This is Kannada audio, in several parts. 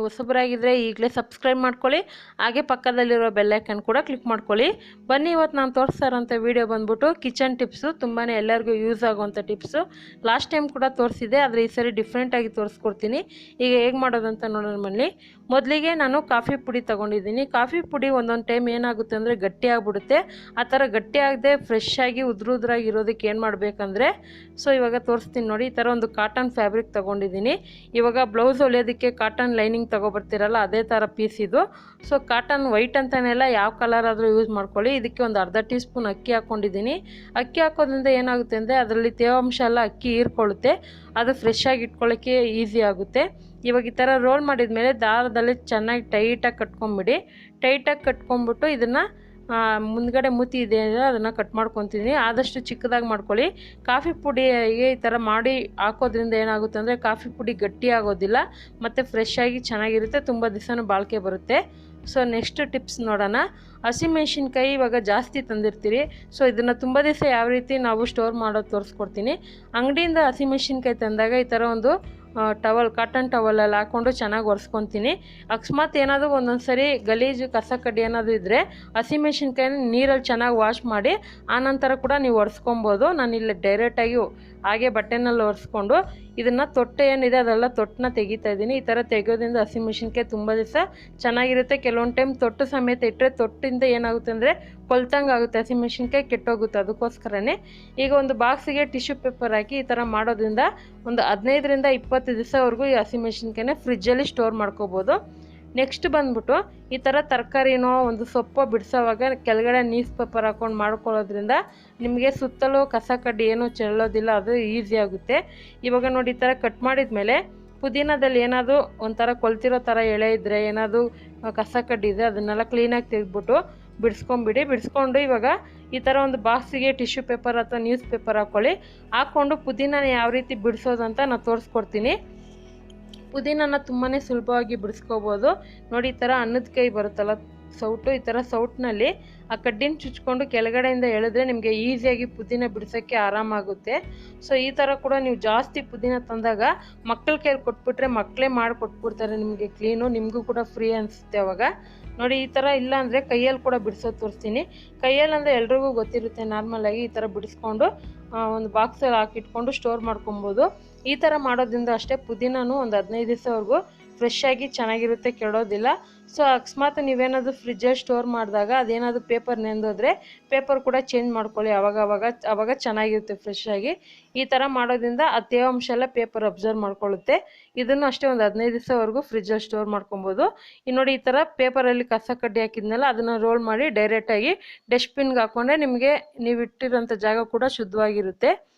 ಹೊಸಬರಾಗಿದ್ದರೆ ಈಗಲೇ ಸಬ್ಸ್ಕ್ರೈಬ್ ಮಾಡ್ಕೊಳ್ಳಿ, ಹಾಗೆ ಪಕ್ಕದಲ್ಲಿರೋ ಬೆಲ್ ಐಕನ್ ಕೂಡ ಕ್ಲಿಕ್ ಮಾಡ್ಕೊಳ್ಳಿ. ಬನ್ನಿ, ಇವತ್ತು ನಾನು ತೋರಿಸ್ತಾ ಇರೋಂಥ ವಿಡಿಯೋ ಬಂದ್ಬಿಟ್ಟು ಕಿಚನ್ ಟಿಪ್ಸು. ತುಂಬಾ ಎಲ್ಲರಿಗೂ ಯೂಸ್ ಆಗುವಂಥ ಟಿಪ್ಸು. ಲಾಸ್ಟ್ ಟೈಮ್ ಕೂಡ ತೋರಿಸಿದೆ, ಆದರೆ ಈ ಸರಿ ಡಿಫ್ರೆಂಟಾಗಿ ತೋರಿಸ್ಕೊಡ್ತೀನಿ. ಈಗ ಹೇಗೆ ಮಾಡೋದಂತ ನೋಡೋಣ ಬನ್ನಿ. ಮೊದಲಿಗೆ ನಾನು ಕಾಫಿ ಪುಡಿ ತೊಗೊಂಡಿದ್ದೀನಿ. ಕಾಫಿ ಪುಡಿ ಒಂದೊಂದು ಟೈಮ್ ಏನಾಗುತ್ತೆ ಅಂದರೆ ಗಟ್ಟಿ ಆಗಿಬಿಡುತ್ತೆ. ಆ ಥರ ಗಟ್ಟಿ ಆಗದೆ ಫ್ರೆಶ್ ಆಗಿ ಉದ್ರುದ್ರಾಗಿ ಇರೋದಕ್ಕೆ ಏನು ಮಾಡಬೇಕಂದ್ರೆ, ಇವಾಗ ತೋರಿಸ್ತೀನಿ ನೋಡಿ. ಈ ಥರ ಒಂದು ಕಾಟನ್ ಫ್ಯಾಬ್ರಿಕ್ ತೊಗೊಂಡಿದ್ದೀನಿ. ಇವಾಗ ಬ್ಲೌಸ್ ಹೊಲಿಯೋದಕ್ಕೆ ಕಾಟನ್ ಲೈನಿಂಗ್ ತೊಗೊಬರ್ತೀರಲ್ಲ, ಅದೇ ಥರ ಪೀಸ್ ಇದು. ಕಾಟನ್ ವೈಟ್ ಅಂತನೆಲ್ಲ ಯಾವ ಕಲರ್ ಆದರೂ ಯೂಸ್ ಮಾಡ್ಕೊಳ್ಳಿ. ಇದಕ್ಕೆ ಒಂದು ಅರ್ಧ ಟೀ ಸ್ಪೂನ್ ಅಕ್ಕಿ ಹಾಕ್ಕೊಂಡಿದ್ದೀನಿ. ಅಕ್ಕಿ ಹಾಕೋದ್ರಿಂದ ಏನಾಗುತ್ತೆ ಅಂದರೆ ಅದರಲ್ಲಿ ತೇವಾಂಶ ಎಲ್ಲ ಅಕ್ಕಿ ಹೀರ್ಕೊಳ್ಳುತ್ತೆ, ಅದು ಫ್ರೆಶ್ ಆಗಿ ಇಟ್ಕೊಳ್ಳೋಕ್ಕೆ ಈಸಿ ಆಗುತ್ತೆ. ಇವಾಗ ಈ ಥರ ರೋಲ್ ಮಾಡಿದ ಮೇಲೆ ದಾರದಲ್ಲಿ ಚೆನ್ನಾಗಿ ಟೈಟಾಗಿ ಕಟ್ಕೊಂಬಿಡಿ. ಟೈಟಾಗಿ ಕಟ್ಕೊಂಬಿಟ್ಟು ಇದನ್ನು ಮುಂದ್ಗಡೆ ಮೂತಿ ಇದೆ ಅದನ್ನು ಕಟ್ ಮಾಡ್ಕೊತೀನಿ. ಆದಷ್ಟು ಚಿಕ್ಕದಾಗಿ ಮಾಡ್ಕೊಳ್ಳಿ. ಕಾಫಿ ಪುಡಿಗೆ ಈ ಥರ ಮಾಡಿ ಹಾಕೋದ್ರಿಂದ ಏನಾಗುತ್ತೆ ಅಂದರೆ ಕಾಫಿ ಪುಡಿ ಗಟ್ಟಿ ಆಗೋದಿಲ್ಲ ಮತ್ತು ಫ್ರೆಶ್ ಆಗಿ ಚೆನ್ನಾಗಿರುತ್ತೆ, ತುಂಬ ದಿವಸನೂ ಬಾಳಿಕೆ ಬರುತ್ತೆ. ನೆಕ್ಸ್ಟ್ ಟಿಪ್ಸ್ ನೋಡೋಣ. ಹಸಿಮೆಣ್ಸಿನ್ಕಾಯಿ ಇವಾಗ ಜಾಸ್ತಿ ತಂದಿರ್ತೀರಿ. ಇದನ್ನು ತುಂಬ ದಿವಸ ಯಾವ ರೀತಿ ನಾವು ಸ್ಟೋರ್ ಮಾಡೋದು ತೋರಿಸ್ಕೊಡ್ತೀನಿ. ಅಂಗಡಿಯಿಂದ ಹಸಿಮೆಣ್ಸಿನ್ಕಾಯಿ ತಂದಾಗ ಈ ಥರ ಒಂದು ಕಾಟನ್ ಟವಲಲ್ಲಿ ಹಾಕ್ಕೊಂಡು ಚೆನ್ನಾಗಿ ಒರೆಸ್ಕೊತೀನಿ. ಅಕಸ್ಮಾತ್ ಏನಾದರೂ ಒಂದೊಂದು ಸರಿ ಗಲೀಜು ಕಸ ಕಡ್ಡಿ ಏನಾದರೂ ಇದ್ದರೆ ಹಸಿಮೆಣ್ಸಿನ್ಕಾಯಿನ ನೀರಲ್ಲಿ ಚೆನ್ನಾಗಿ ವಾಶ್ ಮಾಡಿ ಆನಂತರ ಕೂಡ ನೀವು ಒರೆಸ್ಕೊಬೋದು. ನಾನಿಲ್ಲಿ ಡೈರೆಕ್ಟಾಗಿ ಹಾಗೆ ಬಟ್ಟೆನಲ್ಲಿ ಒರೆಸ್ಕೊಂಡು ಇದನ್ನು ತೊಟ್ಟೆ ಏನಿದೆ ಅದೆಲ್ಲ ತೊಟ್ಟನ್ನ ತೆಗಿತಾ ಇದ್ದೀನಿ. ಈ ಥರ ತೆಗೆಯೋದ್ರಿಂದ ಹಸಿಮೆಣ್ಸಿನ್ಕಾಯಿ ತುಂಬ ದಿವಸ ಚೆನ್ನಾಗಿರುತ್ತೆ. ಕೆಲವೊಂದು ಟೈಮ್ ತೊಟ್ಟು ಸಮೇತ ಇಟ್ಟರೆ ತೊಟ್ಟಿಂದ ಏನಾಗುತ್ತೆ ಅಂದರೆ ಕೊಲ್ತಂಗೆ ಆಗುತ್ತೆ, ಹಸಿಮೆಣ್ಸಿನ್ಕಾಯಿ ಕೆಟ್ಟೋಗುತ್ತೆ. ಅದಕ್ಕೋಸ್ಕರನೇ ಈಗ ಒಂದು ಬಾಕ್ಸಿಗೆ ಟಿಶ್ಯೂ ಪೇಪರ್ ಹಾಕಿ ಈ ಥರ ಮಾಡೋದ್ರಿಂದ ಒಂದು 15ರಿಂದ 20 ದಿವಸವರೆಗೂ ಈ ಹಸಿಮೆಣ್ಸಿನ್ಕಾಯಿನ ಫ್ರಿಜ್ಜಲ್ಲಿ ಸ್ಟೋರ್ ಮಾಡ್ಕೋಬೋದು. ನೆಕ್ಸ್ಟ್ ಬಂದ್ಬಿಟ್ಟು ಈ ಥರ ತರಕಾರಿನೋ ಒಂದು ಸೊಪ್ಪು ಬಿಡಿಸೋವಾಗ ಕೆಳಗಡೆ ನ್ಯೂಸ್ ಪೇಪರ್ ಹಾಕ್ಕೊಂಡು ಮಾಡ್ಕೊಳ್ಳೋದ್ರಿಂದ ನಿಮಗೆ ಸುತ್ತಲೂ ಕಸ ಕಡ್ಡಿ ಏನೂ ಚೆಲ್ಲೋದಿಲ್ಲ, ಅದು ಈಸಿ ಆಗುತ್ತೆ. ಇವಾಗ ನೋಡಿ, ಈ ಥರ ಕಟ್ ಮಾಡಿದ ಮೇಲೆ ಪುದೀನದಲ್ಲಿ ಏನಾದರೂ ಒಂಥರ ಕೊಲ್ತಿರೋ ಥರ ಎಳೆ ಇದ್ದರೆ, ಏನಾದರೂ ಕಸ ಕಡ್ಡಿ ಇದೆ, ಅದನ್ನೆಲ್ಲ ಕ್ಲೀನಾಗಿ ತೆಗೆದ್ಬಿಟ್ಟು ಬಿಡಿಸ್ಕೊಂಬಿಡಿ. ಬಿಡಿಸ್ಕೊಂಡು ಇವಾಗ ಈ ಥರ ಒಂದು ಬಾಕ್ಸಿಗೆ ಟಿಶ್ಯೂ ಪೇಪರ್ ಅಥವಾ ನ್ಯೂಸ್ ಪೇಪರ್ ಹಾಕ್ಕೊಂಡು ಪುದೀನ ಯಾವ ರೀತಿ ಬಿಡಿಸೋದಂತ ನಾನು ತೋರಿಸ್ಕೊಡ್ತೀನಿ. ಪುದೀನನ ತುಂಬಾ ಸುಲಭವಾಗಿ ಬಿಡಿಸ್ಕೋಬೋದು ನೋಡಿ. ಈ ಥರ ಅನ್ನದ ಕೈ ಬರುತ್ತಲ್ಲ ಸೌಟು, ಈ ಥರ ಸೌಟ್ನಲ್ಲಿ ಆ ಕಡ್ಡಿನ ಚುಚ್ಕೊಂಡು ಕೆಳಗಡೆಯಿಂದ ಎಳೆದ್ರೆ ನಿಮಗೆ ಈಸಿಯಾಗಿ ಪುದೀನ ಬಿಡಿಸೋಕ್ಕೆ ಆರಾಮಾಗುತ್ತೆ. ಈ ಥರ ಕೂಡ ನೀವು ಜಾಸ್ತಿ ಪುದೀನ ತಂದಾಗ ಮಕ್ಕಳ ಕೈಯಲ್ಲಿ ಕೊಟ್ಬಿಟ್ರೆ ಮಕ್ಕಳೇ ಮಾಡಿ ಕೊಟ್ಬಿಡ್ತಾರೆ ನಿಮಗೆ ಕ್ಲೀನು, ನಿಮಗೂ ಕೂಡ ಫ್ರೀ ಅನಿಸುತ್ತೆ ಅವಾಗ. ನೋಡಿ, ಈ ಥರ ಇಲ್ಲ ಅಂದರೆ ಕೈಯಲ್ಲಿ ಕೂಡ ಬಿಡಿಸೋದು ತೋರಿಸ್ತೀನಿ. ಕೈಯಲ್ಲಿ ಅಂದರೆ ಎಲ್ರಿಗೂ ಗೊತ್ತಿರುತ್ತೆ, ನಾರ್ಮಲಾಗಿ ಈ ಥರ ಬಿಡಿಸ್ಕೊಂಡು ಒಂದು ಬಾಕ್ಸಲ್ಲಿ ಹಾಕಿಟ್ಕೊಂಡು ಸ್ಟೋರ್ ಮಾಡ್ಕೊಬೋದು. ಈ ಥರ ಮಾಡೋದ್ರಿಂದ ಅಷ್ಟೇ ಪುದೀನೂ ಒಂದು 15 ದಿವಸವರೆಗೂ ಫ್ರೆಶ್ ಆಗಿ ಚೆನ್ನಾಗಿರುತ್ತೆ, ಕೆಡೋದಿಲ್ಲ. ಅಕಸ್ಮಾತ್ ನೀವೇನಾದರೂ ಫ್ರಿಜ್ಜಲ್ಲಿ ಸ್ಟೋರ್ ಮಾಡಿದಾಗ ಅದೇನಾದರೂ ಪೇಪರ್ ನೆಂದೋದ್ರೆ ಪೇಪರ್ ಕೂಡ ಚೇಂಜ್ ಮಾಡ್ಕೊಳ್ಳಿ, ಅವಾಗ ಚೆನ್ನಾಗಿರುತ್ತೆ ಫ್ರೆಶ್ ಆಗಿ. ಈ ಥರ ಮಾಡೋದ್ರಿಂದ ಆ ತೇವಾಂಶ ಎಲ್ಲ ಪೇಪರ್ ಅಬ್ಸರ್ವ್ ಮಾಡ್ಕೊಳ್ಳುತ್ತೆ. ಇದನ್ನು ಅಷ್ಟೇ ಒಂದು 15 ದಿವಸವರೆಗೂ ಫ್ರಿಜ್ಜಲ್ಲಿ ಸ್ಟೋರ್ ಮಾಡ್ಕೊಬೋದು. ನೋಡಿ, ಈ ಥರ ಪೇಪರಲ್ಲಿ ಕಸ ಕಡ್ಡಿ ಹಾಕಿದ್ನಲ್ಲ ಅದನ್ನು ರೋಲ್ ಮಾಡಿ ಡೈರೆಕ್ಟಾಗಿ ಡಸ್ಟ್ಬಿನ್ಗೆ ಹಾಕ್ಕೊಂಡ್ರೆ ನಿಮಗೆ ನೀವು ಇಟ್ಟಿರೋಂಥ ಜಾಗ ಕೂಡ ಶುದ್ಧವಾಗಿರುತ್ತೆ.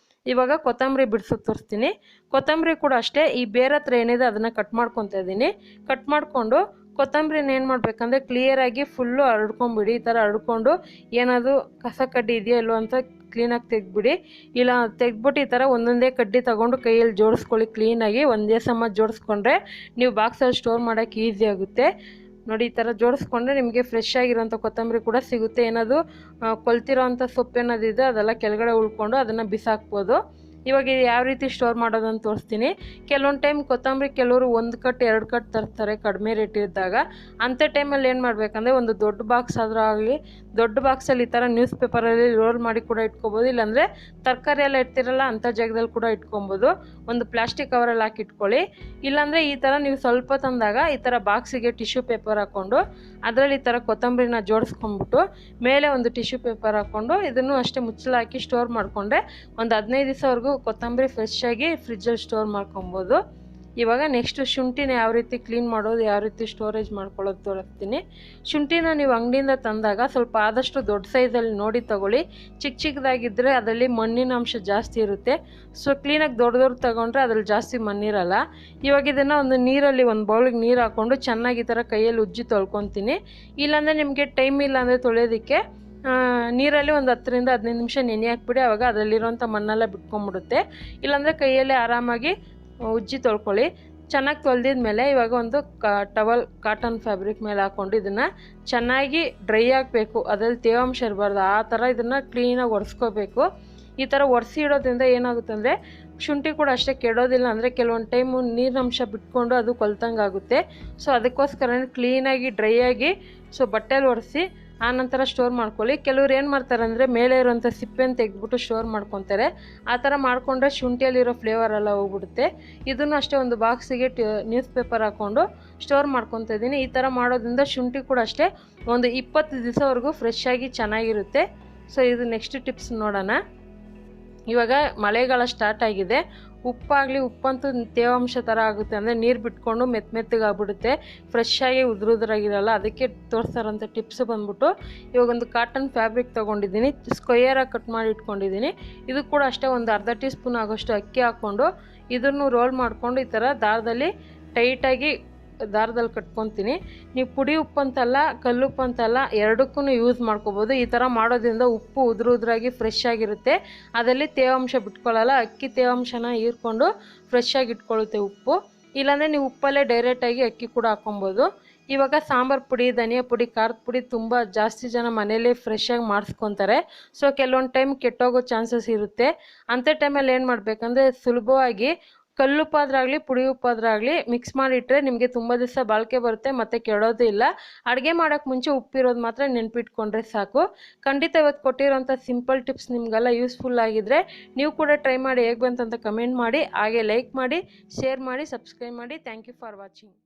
ಇವಾಗ ಕೊತ್ತಂಬರಿ ಬಿಡಿಸೋದು ತೋರಿಸ್ತೀನಿ. ಕೊತ್ತಂಬರಿ ಕೂಡ ಅಷ್ಟೇ ಈ ಬೇರೆ ಹತ್ರ ಏನಿದೆ ಅದನ್ನು ಕಟ್ ಮಾಡ್ಕೊತಾ ಇದ್ದೀನಿ. ಕಟ್ ಮಾಡಿಕೊಂಡು ಕೊತ್ತಂಬರಿನ ಏನು ಮಾಡಬೇಕಂದ್ರೆ ಕ್ಲಿಯರಾಗಿ ಫುಲ್ಲು ಹರಡ್ಕೊಂಬಿಡಿ. ಈ ಥರ ಹರಡ್ಕೊಂಡು ಏನಾದರೂ ಕಸ ಕಡ್ಡಿ ಇದೆಯೋ ಇಲ್ಲೋ ಅಂತ ಕ್ಲೀನಾಗಿ ತೆಗೆದ್ಬಿಡಿ. ಇಲ್ಲ ತೆಗೆದ್ಬಿಟ್ಟು ಈ ಥರ ಒಂದೊಂದೇ ಕಡ್ಡಿ ತೊಗೊಂಡು ಕೈಯಲ್ಲಿ ಜೋಡಿಸ್ಕೊಳ್ಳಿ ಕ್ಲೀನಾಗಿ. ಒಂದೇ ಸಮ ಜೋಡಿಸ್ಕೊಂಡ್ರೆ ನೀವು ಬಾಕ್ಸಲ್ಲಿ ಸ್ಟೋರ್ ಮಾಡೋಕ್ಕೆ ಈಸಿ ಆಗುತ್ತೆ. ನೋಡಿ, ಈ ಥರ ಜೋಡಿಸ್ಕೊಂಡ್ರೆ ನಿಮಗೆ ಫ್ರೆಶ್ ಆಗಿರೋಂಥ ಕೊತ್ತಂಬರಿ ಕೂಡ ಸಿಗುತ್ತೆ. ಏನಾದರೂ ಕೊಲ್ತಿರೋ ಅಂಥ ಸೊಪ್ಪೇನೋದಿದೆ ಅದೆಲ್ಲ ಕೆಳಗಡೆ ಉಳ್ಕೊಂಡು ಅದನ್ನು ಬಿಸಾಕ್ಬೋದು. ಇವಾಗ ಇದು ಯಾವ ರೀತಿ ಸ್ಟೋರ್ ಮಾಡೋದಂತ ತೋರಿಸ್ತೀನಿ. ಕೆಲವೊಂದು ಟೈಮ್ ಕೊತ್ತಂಬರಿ ಕೆಲವರು 1 ಕಟ್ 2 ಕಟ್ ತರ್ತಾರೆ ಕಡಿಮೆ ರೇಟ್ ಇದ್ದಾಗ. ಅಂಥ ಟೈಮಲ್ಲಿ ಏನು ಮಾಡಬೇಕಂದ್ರೆ ಒಂದು ದೊಡ್ಡ ಬಾಕ್ಸ್ ಆದರೂ ಆಗಲಿ, ದೊಡ್ಡ ಬಾಕ್ಸಲ್ಲಿ ಈ ಥರ ನ್ಯೂಸ್ ಪೇಪರಲ್ಲಿ ರೋಲ್ ಮಾಡಿ ಕೂಡ ಇಟ್ಕೊಬೋದು. ಇಲ್ಲಾಂದರೆ ತರಕಾರಿ ಎಲ್ಲ ಇಡ್ತಿರಲ್ಲ ಅಂಥ ಜಾಗದಲ್ಲಿ ಕೂಡ ಇಟ್ಕೊಬೋದು. ಒಂದು ಪ್ಲಾಸ್ಟಿಕ್ ಕವರಲ್ಲಿ ಹಾಕಿ ಇಟ್ಕೊಳ್ಳಿ. ಇಲ್ಲಾಂದರೆ ಈ ಥರ ನೀವು ಸ್ವಲ್ಪ ತಂದಾಗ ಈ ಥರ ಬಾಕ್ಸಿಗೆ ಟಿಶ್ಯೂ ಪೇಪರ್ ಹಾಕ್ಕೊಂಡು ಅದರಲ್ಲಿ ಈ ಥರ ಕೊತ್ತಂಬರಿನ ಜೋಡಿಸ್ಕೊಂಡ್ಬಿಟ್ಟು ಮೇಲೆ ಒಂದು ಟಿಶ್ಯೂ ಪೇಪರ್ ಹಾಕ್ಕೊಂಡು ಇದನ್ನು ಅಷ್ಟೇ ಮುಚ್ಚಳ ಹಾಕಿ ಸ್ಟೋರ್ ಮಾಡಿಕೊಂಡ್ರೆ ಒಂದು 15 ದಿವಸವರೆಗೂ ಕೊತ್ತಂಬರಿ ಫ್ರೆಶ್ ಆಗಿ ಫ್ರಿಜ್ಜಲ್ಲಿ ಸ್ಟೋರ್ ಮಾಡ್ಕೊಬೋದು. ಇವಾಗ ನೆಕ್ಸ್ಟ್ ಶುಂಠಿನ ಯಾವ ರೀತಿ ಕ್ಲೀನ್ ಮಾಡೋದು, ಯಾವ ರೀತಿ ಸ್ಟೋರೇಜ್ ಮಾಡ್ಕೊಳ್ಳೋದು ತೋರಿಸ್ತೀನಿ. ಶುಂಠಿನ ನೀವು ಅಂಗಡಿಯಿಂದ ತಂದಾಗ ಸ್ವಲ್ಪ ಆದಷ್ಟು ದೊಡ್ಡ ಸೈಜಲ್ಲಿ ನೋಡಿ ತಗೊಳ್ಳಿ. ಚಿಕ್ಕದಾಗಿದ್ದರೆ ಅದರಲ್ಲಿ ಮಣ್ಣಿನ ಅಂಶ ಜಾಸ್ತಿ ಇರುತ್ತೆ. ಕ್ಲೀನಾಗಿ ದೊಡ್ಡ ತಗೊಂಡ್ರೆ ಅದ್ರಲ್ಲಿ ಜಾಸ್ತಿ ಮಣ್ಣಿರಲ್ಲ. ಇವಾಗ ಇದನ್ನು ಒಂದು ನೀರಲ್ಲಿ ಒಂದು ಬೌಲಿಗೆ ನೀರು ಹಾಕ್ಕೊಂಡು ಚೆನ್ನಾಗಿ ಈ ಥರ ಕೈಯಲ್ಲಿ ಉಜ್ಜಿ ತೊಳ್ಕೊತೀನಿ. ಇಲ್ಲಾಂದರೆ ನಿಮಗೆ ಟೈಮ್ ಇಲ್ಲ ಅಂದರೆ ತೊಳೆಯೋದಕ್ಕೆ ನೀರಲ್ಲಿ ಒಂದು 10ರಿಂದ 15 ನಿಮಿಷ ನೆನೆ ಹಾಕ್ಬಿಡಿ. ಆವಾಗ ಅದರಲ್ಲಿರೋಂಥ ಮಣ್ಣೆಲ್ಲ ಬಿಟ್ಕೊಂಡ್ಬಿಡುತ್ತೆ. ಇಲ್ಲಾಂದರೆ ಕೈಯಲ್ಲೇ ಆರಾಮಾಗಿ ಉಜ್ಜಿ ತೊಳ್ಕೊಳ್ಳಿ. ಚೆನ್ನಾಗಿ ತೊಳೆದಿದ್ಮೇಲೆ ಇವಾಗ ಒಂದು ಟವಲ್ ಕಾಟನ್ ಫ್ಯಾಬ್ರಿಕ್ ಮೇಲೆ ಹಾಕ್ಕೊಂಡು ಇದನ್ನು ಚೆನ್ನಾಗಿ ಡ್ರೈ ಆಗಬೇಕು, ಅದರಲ್ಲಿ ತೇವಾಂಶ ಇರಬಾರ್ದು, ಆ ಥರ ಇದನ್ನು ಕ್ಲೀನಾಗಿ ಒರೆಸ್ಕೋಬೇಕು. ಈ ಥರ ಒರೆಸಿ ಇಡೋದ್ರಿಂದ ಏನಾಗುತ್ತೆ ಅಂದರೆ ಶುಂಠಿ ಕೂಡ ಅಷ್ಟೇ ಕೆಡೋದಿಲ್ಲ, ಅಂದರೆ ಕೆಲವೊಂದು ಟೈಮು ನೀರಿನಂಶ ಬಿಟ್ಕೊಂಡು ಅದು ಕೊಲ್ತಂಗೆ ಆಗುತ್ತೆ. ಸೊ ಅದಕ್ಕೋಸ್ಕರ ಕ್ಲೀನಾಗಿ ಡ್ರೈ ಆಗಿ ಸೊ ಬಟ್ಟೆಲಿ ಒರೆಸಿ ಆನಂತರ ಸ್ಟೋರ್ ಮಾಡ್ಕೊಳ್ಳಿ. ಕೆಲವ್ರು ಏನು ಮಾಡ್ತಾರೆ ಅಂದರೆ ಮೇಲೆ ಇರೋಂಥ ಸಿಪ್ಪೆನ ತೆಗೆದ್ಬಿಟ್ಟು ಸ್ಟೋರ್ ಮಾಡ್ಕೊತಾರೆ. ಆ ಥರ ಮಾಡಿಕೊಂಡ್ರೆ ಶುಂಠಿಯಲ್ಲಿರೋ ಫ್ಲೇವರ್ ಎಲ್ಲ ಹೋಗ್ಬಿಡುತ್ತೆ. ಇದನ್ನು ಅಷ್ಟೇ ಒಂದು ಬಾಕ್ಸಿಗೆ ನ್ಯೂಸ್ ಪೇಪರ್ ಹಾಕ್ಕೊಂಡು ಸ್ಟೋರ್ ಮಾಡ್ಕೊತಾ ಇದ್ದೀನಿ. ಈ ಥರ ಮಾಡೋದ್ರಿಂದ ಶುಂಠಿ ಕೂಡ ಅಷ್ಟೇ ಒಂದು 20 ದಿವಸವರೆಗೂ ಫ್ರೆಶ್ ಆಗಿ ಚೆನ್ನಾಗಿರುತ್ತೆ. ಸೊ ಇದು ನೆಕ್ಸ್ಟ್ ಟಿಪ್ಸ್ ನೋಡೋಣ. ಇವಾಗ ಮಳೆಗಾಲ ಸ್ಟಾರ್ಟ್ ಆಗಿದೆ. ಉಪ್ಪಂತೂ ತೇವಾಂಶ ಥರ ಆಗುತ್ತೆ, ಅಂದರೆ ನೀರು ಬಿಟ್ಕೊಂಡು ಮೆತ್ತಗಾಗ್ಬಿಡುತ್ತೆ, ಫ್ರೆಶ್ ಆಗಿ ಉದುರಾಗಿರಲ್ಲ. ಅದಕ್ಕೆ ತೋರಿಸ್ತಾರಂಥ ಟಿಪ್ಸ್ ಬಂದ್ಬಿಟ್ಟು ಇವಾಗ ಒಂದು ಕಾಟನ್ ಫ್ಯಾಬ್ರಿಕ್ ತೊಗೊಂಡಿದ್ದೀನಿ, ಸ್ಕ್ವಯರಾಗಿ ಕಟ್ ಮಾಡಿ ಇಟ್ಕೊಂಡಿದ್ದೀನಿ. ಇದು ಕೂಡ ಅಷ್ಟೇ ಒಂದು ಅರ್ಧ ಟೀ ಸ್ಪೂನ್ ಆಗೋಷ್ಟು ಅಕ್ಕಿ ಹಾಕ್ಕೊಂಡು ಇದನ್ನು ರೋಲ್ ಮಾಡಿಕೊಂಡು ಈ ಥರ ದಾರದಲ್ಲಿ ಟೈಟಾಗಿ ದಾರದಲ್ಲಿ ಕಟ್ಕೊತೀನಿ. ನೀವು ಪುಡಿ ಉಪ್ಪು ಅಂತಲ್ಲ ಕಲ್ಲುಪ್ಪು ಅಂತಲ್ಲ ಎರಡಕ್ಕೂ ಯೂಸ್ ಮಾಡ್ಕೋಬೋದು. ಈ ಥರ ಮಾಡೋದ್ರಿಂದ ಉಪ್ಪು ಉದುರಾಗಿ ಫ್ರೆಶ್ ಆಗಿರುತ್ತೆ, ಅದರಲ್ಲಿ ತೇವಾಂಶ ಬಿಟ್ಕೊಳ್ಳಲ್ಲ, ಅಕ್ಕಿ ತೇವಾಂಶನ ಹೀರ್ಕೊಂಡು ಫ್ರೆಶ್ ಆಗಿ ಇಟ್ಕೊಳ್ಳುತ್ತೆ ಉಪ್ಪು. ಇಲ್ಲಾಂದರೆ ನೀವು ಉಪ್ಪಲ್ಲೇ ಡೈರೆಕ್ಟಾಗಿ ಅಕ್ಕಿ ಕೂಡ ಹಾಕ್ಕೊಬೋದು. ಇವಾಗ ಸಾಂಬಾರು ಪುಡಿ, ಧನಿಯಾ ಪುಡಿ, ಖಾರದ ಪುಡಿ ತುಂಬ ಜಾಸ್ತಿ ಜನ ಮನೇಲಿ ಫ್ರೆಶ್ಶಾಗಿ ಮಾಡಿಸ್ಕೊತಾರೆ. ಸೊ ಕೆಲವೊಂದು ಟೈಮ್ ಕೆಟ್ಟೋಗೋ ಚಾನ್ಸಸ್ ಇರುತ್ತೆ. ಅಂಥ ಟೈಮಲ್ಲಿ ಏನು ಮಾಡಬೇಕಂದ್ರೆ ಸುಲಭವಾಗಿ ಕಲ್ಲುಪ್ಪಾದ್ರಾಗಲಿ ಪುಡಿ ಉಪ್ಪಾದ್ರಾಗಲಿ ಮಿಕ್ಸ್ ಮಾಡಿಟ್ರೆ ನಿಮಗೆ ತುಂಬ ದಿವಸ ಬಾಳಿಕೆ ಬರುತ್ತೆ ಮತ್ತು ಕೆಡೋದು ಇಲ್ಲ. ಅಡುಗೆ ಮಾಡೋಕ್ಕೆ ಮುಂಚೆ ಉಪ್ಪಿರೋದು ಮಾತ್ರ ನೆನಪಿಟ್ಕೊಂಡ್ರೆ ಸಾಕು. ಖಂಡಿತ ಇವತ್ತು ಕೊಟ್ಟಿರೋಂಥ ಸಿಂಪಲ್ ಟಿಪ್ಸ್ ನಿಮಗೆಲ್ಲ ಯೂಸ್ಫುಲ್ ಆಗಿದ್ದರೆ ನೀವು ಕೂಡ ಟ್ರೈ ಮಾಡಿ ಹೇಗೆ ಬಂತಂತ ಕಮೆಂಟ್ ಮಾಡಿ, ಹಾಗೆ ಲೈಕ್ ಮಾಡಿ, ಶೇರ್ ಮಾಡಿ, ಸಬ್ಸ್ಕ್ರೈಬ್ ಮಾಡಿ. Thank you for watching.